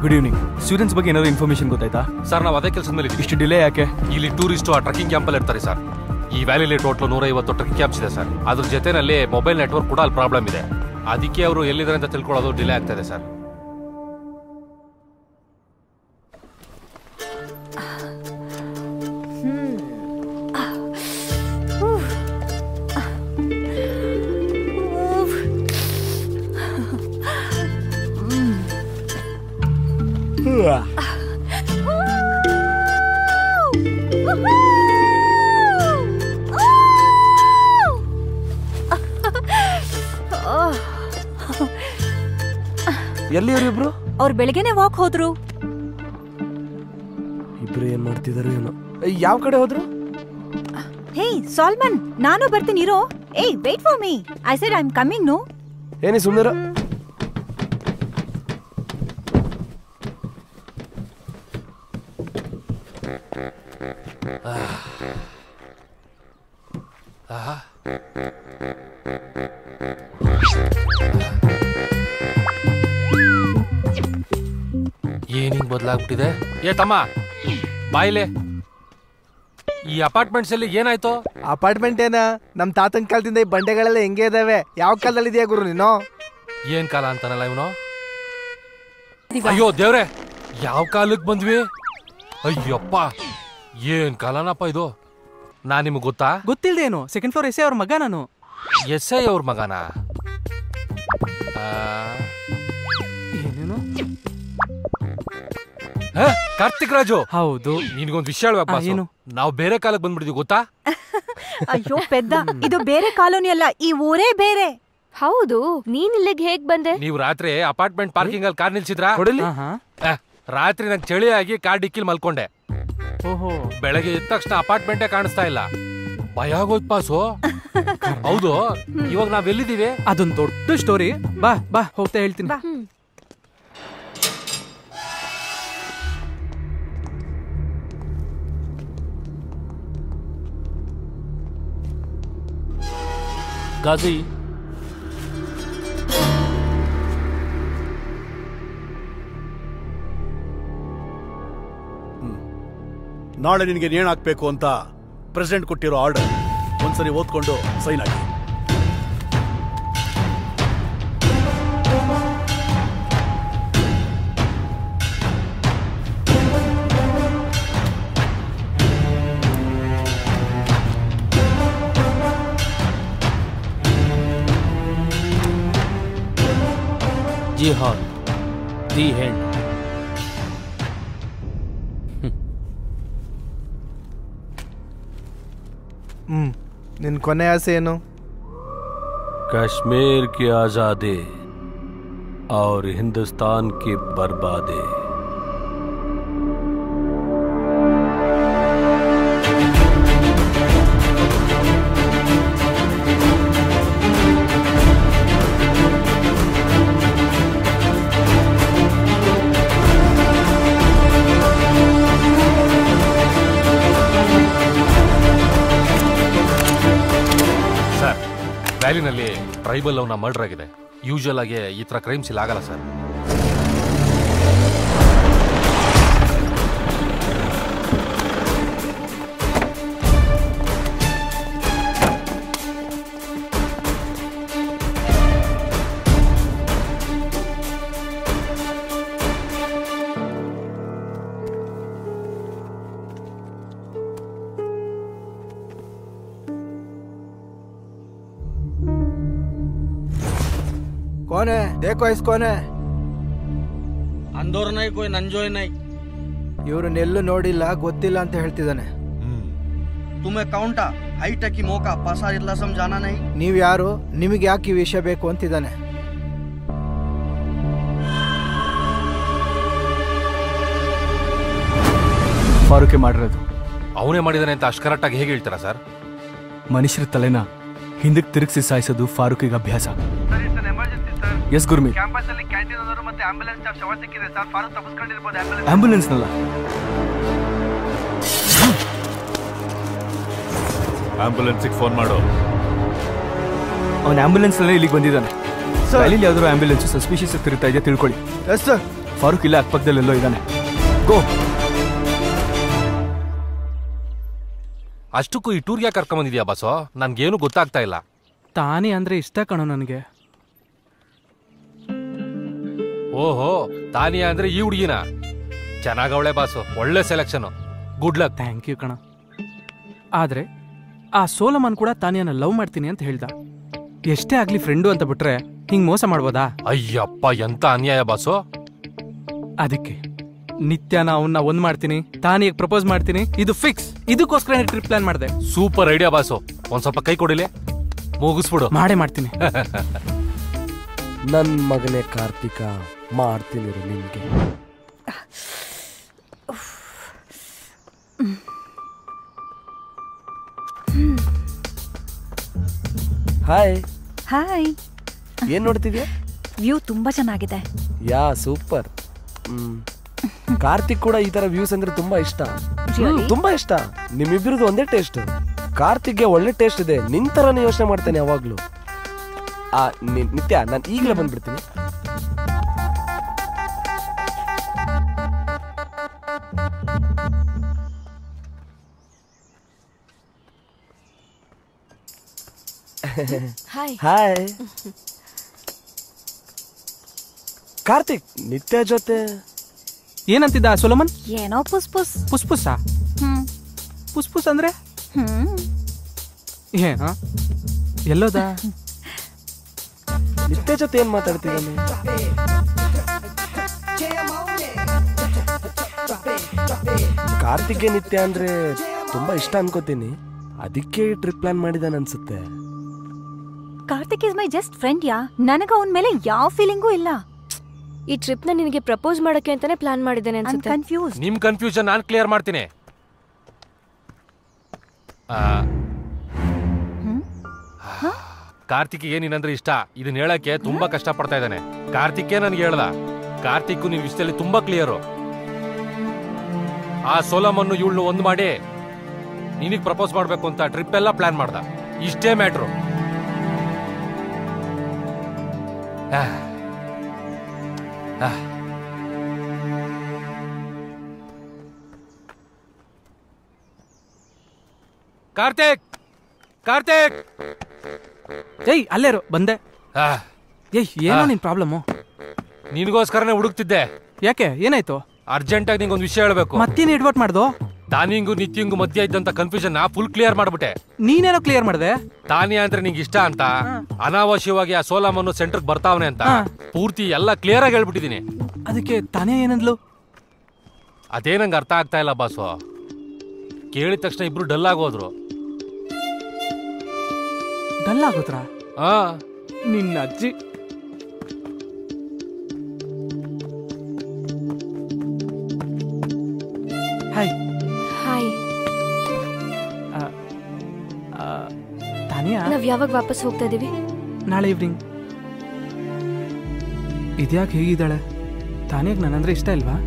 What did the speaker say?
Good evening. Students ಬಗ್ಗೆ ಏನಾದ್ರು information ಗೊತ್ತಾಯ್ತಾ? ಸರ್ ನಾವು ಅದೇ ಕೆಲಸದ ಮೇಲೆ ಇಷ್ಟು ಡಿಲೇ ಯಾಕೆ? ಇಲ್ಲಿ ಟೂರಿಸ್ಟು ಆ ಟ್ರೆಕ್ಕಿಂಗ್ ಕ್ಯಾಂಪಲ್ಲಿ ಇರ್ತಾರೆ ಸರ್. ಈ ವ್ಯಾಲಿಲಿ ಟೋಟಲ್ 150 ಟ್ರೆಕ್ಕಿಂಗ್ ಕ್ಯಾಂಪ್ಸ್ ಇದೆ ಸರ್. ಅದ್ರ ಜೊತೆನಲ್ಲಿ ಮೊಬೈಲ್ ನೆಟ್ವರ್ಕ್ ಕೂಡ ಅಲ್ಲಿ ಪ್ರಾಬ್ಲಮ್ ಇದೆ. ಅದಕ್ಕೆ ಅವರು ಎಲ್ಲಿದ್ದಾರೆ ಅಂತ ತಿಳ್ಕೊಳ್ಳೋದು ಡಿಲೇ ಆಗ್ತಾ ಇದೆ ಸರ್. ಎಲ್ಲಿ ಇಬ್ರು? ಅವ್ರು ಬೆಳಗ್ಗೆನೆ ವಾಕ್ ಹೋದ್ರು. ಇಬ್ರು ಏನ್ ಮಾಡ್ತಿದಾರೋ ಏನೋ. ಯಾವ ಕಡೆ ಹೋದ್ರು? ಹೇ ಸಾಲ್ಮನ್, ನಾನು ಬರ್ತೀನಿ ಇರೋ. Hey wait for me. I said I am coming. No ಏನೇ ಸುಮ್ಮನೆ. ಏನಿಂಗ್ ಬದಲಾಗ್ಬಿಟ್ಟಿದೆ. ಏ ತಮ್ಮ ಬಾಯಿಲೆ, ಈ ಅಪಾರ್ಟ್ಮೆಂಟ್ಸ್ ಅಲ್ಲಿ ಏನಾಯ್ತು? ಅಪಾರ್ಟ್ಮೆಂಟ್ ಏನ ನಮ್ ತಾತನ ಕಾಲದಿಂದ ಈ ಬಂಡೆಗಳೆಲ್ಲ ಹೆಂಗೆ ಇದಾವೆ? ಯಾವ ಕಾಲದಲ್ಲಿ ಇದೆಯಾ ಗುರು ನೀನು? ಏನ್ ಕಾಲ ಅಂತಾನಲ್ಲ ಇವನು. ಅಯ್ಯೋ ದೇವ್ರೆ, ಯಾವ ಕಾಲಕ್ಕೆ ಬಂದ್ವಿ? ಅಯ್ಯಪ್ಪ, ಏನ್ ಕಾಲನಪ್ಪ ಇದು. ನಾ ನಿಮ್ಗೆ ಗೊತ್ತಾ? ಗೊತ್ತಿಲ್ದೇನು? ಸೆಕೆಂಡ್ ಫ್ಲೋರ್ ಎಸ್ ಐ ಅವ್ರ ಮಗ ನಾನು. ಎಸ್ ಐ ಅವ್ರ ಮಗನ? ಏನೇನು? ಕಾರ್ತಿಕ್ ರಾಜು. ಹೌದು. ನಿನ್ಗೊಂದು ವಿಷಯ ಹೇಳ್ಬೇಕು. ಏನು? ನಾವು ಬೇರೆ ಕಾಲಕ್ಕೆ ಬಂದ್ಬಿಟ್ಟಿದ್ವಿ ಗೊತ್ತಾ? ಅಯ್ಯೋ ಪೆದ್ದ, ಇದು ಬೇರೆ ಕಾಲೋನಿ ಅಲ್ಲ, ಈ ಊರೇ ಬೇರೆ. ಹೌದು, ನೀನ್ ಇಲ್ಲಿಗೆ ಹೇಗ್ ಬಂದೆ? ನೀವು ರಾತ್ರಿ ಅಪಾರ್ಟ್ಮೆಂಟ್ ಪಾರ್ಕಿಂಗ್ ಅಲ್ಲಿ ಕಾರ್ ನಿಲ್ಸಿದ್ರಾ? ರಾತ್ರಿ ನಂಗೆ ಚಳಿ ಆಗಿ ಕಾರ್ ಡಿಕ್ಕಿಲ್ ಮಲ್ಕೊಂಡೆ. ಓಹೋ. ಬೆಳಗ್ಗೆ ಎದ್ದ ತಕ್ಷಣ ಅಪಾರ್ಟ್ಮೆಂಟೇ ಕಾಣಿಸ್ತಾ ಇಲ್ಲ. ಭಯ ಆಗೋಯ್ತು ಪಾಸು. ಹೌದು, ಇವಾಗ ನಾವೆಲ್ಲಿದ್ದೀವಿ? ಅದೊಂದು ದೊಡ್ಡ ಸ್ಟೋರಿ. ಬಾ ಬಾ ಹೋಗ್ತಾ ಹೇಳ್ತೀನಿ. ಗಾಜಿ, ನಾಳೆ ನಿನಗೆ ನೇಣು ಹಾಕ್ಬೇಕು ಅಂತ ಪ್ರೆಸಿಡೆಂಟ್ ಕೊಟ್ಟಿರೋ ಆರ್ಡರ್ ಒಂದ್ಸರಿ ಓದ್ಕೊಂಡು ಸೈನ್ ಆಗಿ. जी हाँ, दी हैंड. ನಿನ್ ಕೊನೆ ಆಸೆ ಏನು? कश्मीर की आज़ादी और हिंदुस्तान की बर्बादी. ವ್ಯಾಲಿನಲ್ಲಿ ಟ್ರೈಬಲ್ ಅವನ ಮರ್ಡರ್ ಆಗಿದೆ. ಯೂಶುವಲ್ ಆಗಿ ಈ ತರ ಕ್ರೈಮ್ಸ್ ಇಲ್ಲಿ ಆಗಲ್ಲ ಸರ್. कौन है? देखो इस कौन है? अंदोर नहीं कोई नंजोय नहीं. ಇವ್ರನ್ನೆಲ್ಲೂ ನೋಡಿಲ್ಲ, ಗೊತ್ತಿಲ್ಲ ಅಂತ ಹೇಳ್ತಿದ್ದಾನೆ. तुम्हें कौनटा हाइट की मौका पासा इल्ला समझाना नहीं. ನೀವ್ ಯಾರು? ನಿಮಗೆ ಯಾಕೆ ಈ ವಿಷಯ ಬೇಕು ಅಂತಿದ್ದಾನೆ. ಫಾರೂಕೆ ಮಾಡಿರೋದು. ಅವನೇ ಮಾಡಿದಾನೆ ಅಂತ ಅಷ್ಟು ಕರೆಕ್ಟ್ ಆಗಿ ಹೇಗೆ ಹೇಳ್ತಾರಾ ಸರ್? ಮನುಷ್ಯರ ತಲೆನ ಹಿಂದಕ್ಕೆ ತಿರುಗಿಸಿ ಸಾಯಿಸೋದು ಫಾರೂಕಿಗೆ ಅಭ್ಯಾಸ. ಎಸ್ ಗುರ್ಮಿ. ಆಂಬ್ಯುಲೆನ್ಸ್ ನಲ್ಲ, ಆಂಬ್ಯುಲೆನ್ಸ್ಗೆ ಫೋನ್ ಮಾಡು. ಅವನ ಆಂಬ್ಯುಲೆನ್ಸ್ ನಲ್ಲೇ ಇಲ್ಲಿಗೆ ಬಂದಿದ್ದಾನೆ. ವ್ಯಾಲಿಲಿ ಯಾವ್ದಾದ್ರು ಆಂಬ್ಯುಲೆನ್ಸ್ ಸಸ್ಪಿಷಿಯಸ್ ತಿರುಗ್ತಾ ಇದೆ, ತಿಳ್ಕೊಳ್ಳಿ. Yes sir. ಫಾರೂಕ್ ಇಲ್ಲ ಅಕ್ಕಪಕ್ಕದಲ್ಲೆಲ್ಲೋ ಇದ್ದಾನೆ. ಗೋ. ಅಷ್ಟಕ್ಕೂ ಈ ಟೂರ್ಗೆ ಕರ್ಕೊಂಬಂದಿದ್ಯಾ ಬಾಸು? ನನ್ಗೇನು ಗೊತ್ತಾಗ್ತಾ ಇಲ್ಲ. ತಾನೇ ಅಂದ್ರೆ ಇಷ್ಟ ಕಣೋ ನನಗೆ. ಓಹೋ, ತಾನಿಯಾ ಅಂದ್ರೆ ಈ ಹುಡುಗಿನ? ಚೆನ್ನಾಗವಳೆ ಬಾಸು, ಒಳ್ಳೆ selection. Good luck. Thank you ಕಣ. ಆದ್ರೆ ಆ ಸೋಲಮನ್ ಕೂಡ ತಾನಿಯನ್ನ ಲವ್ ಮಾಡ್ತೀನಿ ಅಂತ ಹೇಳ್ದ. ಎಷ್ಟೇ ಆಗ್ಲಿ ಫ್ರೆಂಡು ಅಂತ ಬಿಟ್ರೆ ಹಿಂಗ್ ಮೋಸ ಮಾಡ್ಬೋದಾ? ಅಯ್ಯಪ್ಪ, ಎಂತ ಅನ್ಯಾಯ ಬಾಸು. ಅದಕ್ಕೆ ನಿತ್ಯನ ಅವನ್ನ ಒಂದ್ ಮಾಡ್ತೀನಿ, ತಾನಿಗೆ ಪ್ರಪೋಸ್ ಮಾಡ್ತೀನಿ, ಇದು ಫಿಕ್ಸ್. ಇದಕ್ಕೋಸ್ಕರ ಟ್ರಿಪ್ ಪ್ಲಾನ್ ಮಾಡಿದೆ. Super idea boss. ಒಂದ್ ಸ್ವಲ್ಪ ಕೈ ಕೊಡಿಲೆ, ಮುಗಿಸ್ಬಿಡು. ಮಾಡೇ ಮಾಡ್ತೀನಿ. ನನ್ ಮಗನೇ ಕಾರ್ತಿಕ, ಮಾಡ್ತೀನಿ ನಿನ್ಗೆ. ಹಾಯ್. ಹಾಯ್. ಏನ್ ನೋಡ್ತಿದ್ಯಾ? ವ್ಯೂ ತುಂಬಾ ಚೆನ್ನಾಗಿದೆ. ಯಾ ಸೂಪರ್. ಕಾರ್ತಿಕ್ ಕೂಡ ಈ ತರ ವ್ಯೂಸ್ ಅಂದ್ರೆ ತುಂಬಾ ಇಷ್ಟ. ತುಂಬಾ ಇಷ್ಟ. ನಿಮ್ಮಿಬ್ರದ್ದು ಒಂದೇ ಟೇಸ್ಟ್. ಕಾರ್ತಿಕ್ಗೆ ಒಳ್ಳೆ ಟೇಸ್ಟ್ ಇದೆ. ನಿನ್ ತರನೇ ಯೋಚನೆ ಮಾಡ್ತೇನೆ ಯಾವಾಗ್ಲೂ. ನಿತ್ಯ, ನಾನು ಈಗಲೇ ಬಂದ್ಬಿಡ್ತೀನಿ. ಹಾಯ್. ಕಾರ್ತಿಕ್ ನಿತ್ಯ ಜೊತೆ ಏನಂತಿದ್ದ ಸೊಲಮನ್? ಏನೋ ಪುಸ್ ಪುಸ್. ಪುಸ್ ಪುಸ್ಸಾ? ಪುಸ್ ಪುಸ್ ಅಂದ್ರೆ ಏನ? ಎಲ್ಲೋದ? ನಿತ್ಯ ಜೊತೆ ಏನ್ ಮಾತಾಡ್ತಿದ್ದಾನೆ? ಕಾರ್ತಿಕ್ಗೆ ನಿತ್ಯ ಅಂದ್ರೆ ತುಂಬಾ ಇಷ್ಟ ಅನ್ಕೋತೀನಿ. ಅದಕ್ಕೆ ಟ್ರಿಪ್ ಪ್ಲಾನ್ ಮಾಡಿದಾನ ಅನ್ಸುತ್ತೆ. Karthik is my just friend yeah. ನನಗ ಅವನ ಮೇಲೆ ಯಾವ ಫೀಲಿಂಗೂ ಇಲ್ಲ. ಈ ಟ್ರಿಪ್ ನ ನಿನಗೆ ಪ್ರಪೋಸ್ ಮಾಡಕ್ಕೆ ಅಂತಾನೆ ಪ್ಲಾನ್ ಮಾಡಿದ್ದೇನೆ ಅನ್ಸುತ್ತೆ. ಕನ್ಫ್ಯೂಸ್. ನಿಮ್ ಕನ್ಫ್ಯೂಷನ್ ನಾನ್ ಕ್ಲಿಯರ್ ಮಾಡ್ತೀನಿ. ಕಾರ್ತಿಕ್ಗೆ ಏನಂದ್ರೆ ಇಷ್ಟ, ಇದನ್ನ ಹೇಳಕ್ಕೆ ತುಂಬಾ ಕಷ್ಟ ಪಡ್ತಾ ಇದ್ದಾನೆ. ಕಾರ್ತಿಕ್ಗೆ ನನ್ಗೆ ಹೇಳ್ದ. ಕಾರ್ತಿಕ್ ನಿನ್ ವಿಷಯದಲ್ಲಿ ತುಂಬಾ ಕ್ಲಿಯರು. ಆ ಸೋಲಮನ್ನು ಇವಳನ್ನು ಒಂದ್ ಮಾಡಿ ನಿನಗ್ ಪ್ರಪೋಸ್ ಮಾಡ್ಬೇಕು ಅಂತ ಟ್ರಿಪ್ ಎಲ್ಲ ಪ್ಲಾನ್ ಮಾಡ್ದ. ಇಷ್ಟೇ ಮ್ಯಾಟ್ರು. ಕಾರ್ತಿಕ್, ಕಾರ್ತಿಕ್. ಏಯ್ ಅಲ್ಲೇರು, ಬಂದೆ. ಏಯ್ ಏನೋ ನಿನ್ ಪ್ರಾಬ್ಲಮ್ಮು? ನಿನ್ಗೋಸ್ಕರನೇ ಹುಡುಕ್ತಿದ್ದೆ. ಯಾಕೆ, ಏನಾಯ್ತು? ಅರ್ಜೆಂಟ್ ಆಗಿ ನಿಂಗೊಂದು ವಿಷಯ ಹೇಳ್ಬೇಕು. ಮತ್ತೇನು ಎಡ್ವರ್ಟ್ ಮಾಡ್ದೋ? ತಾನಿಂಗು ನಿತ್ಯಂಗು ಮಧ್ಯ ಇದ್ದಂತ ಕನ್ಫ್ಯೂಷನ್ ನಾ ಫುಲ್ ಕ್ಲಿಯರ್ ಮಾಡ್ಬಿಟ್ಟೆ. ನೀನೇನೋ ಕ್ಲಿಯರ್ ಮಾಡಿದೆ? ತಾನಿಯಾ ಅಂದ್ರೆ ನಿಂಗೆ ಇಷ್ಟ ಅಂತ, ಅನಾವಶ್ಯವಾಗಿ ಆ ಸೋಲಮನ್ನು ಸೆಂಟರ್ ಬರ್ತಾವನೆ ಅಂತ ಪೂರ್ತಿ ಎಲ್ಲ ಕ್ಲಿಯರ್ ಆಗಿ ಹೇಳ್ಬಿಟ್ಟಿದೀನಿ. ಅದಕ್ಕೆ ತಾನೇ ಏನಂದ್ಲು? ಅದೇ ನಂಗೆ ಅರ್ಥ ಆಗ್ತಾ ಇಲ್ಲ ಬಾಸು. ಕೇಳಿದ ತಕ್ಷಣ ಇಬ್ರು ಡಲ್ ಆಗೋದ್ರು. ಡಲ್ ಆಗೋದ್ರ? ನಿನ್ನ ಅಜ್ಜಿ. ಹಾಯ್. ಹಾಯ್. ತಾನಿಯಾ, ನಾವ್ ಯಾವಾಗ ವಾಪಸ್ ಹೋಗ್ತಾ ಇದೀವಿ? ನಾಳೆ ಈವ್ನಿಂಗ್. ಇದ್ಯಾಕೆ ಹೀಗಿದ್ದಾಳೆ? ತಾನಿಯಾಗ ನನ್ನಂದ್ರೆ ಇಷ್ಟ ಇಲ್ವಾ?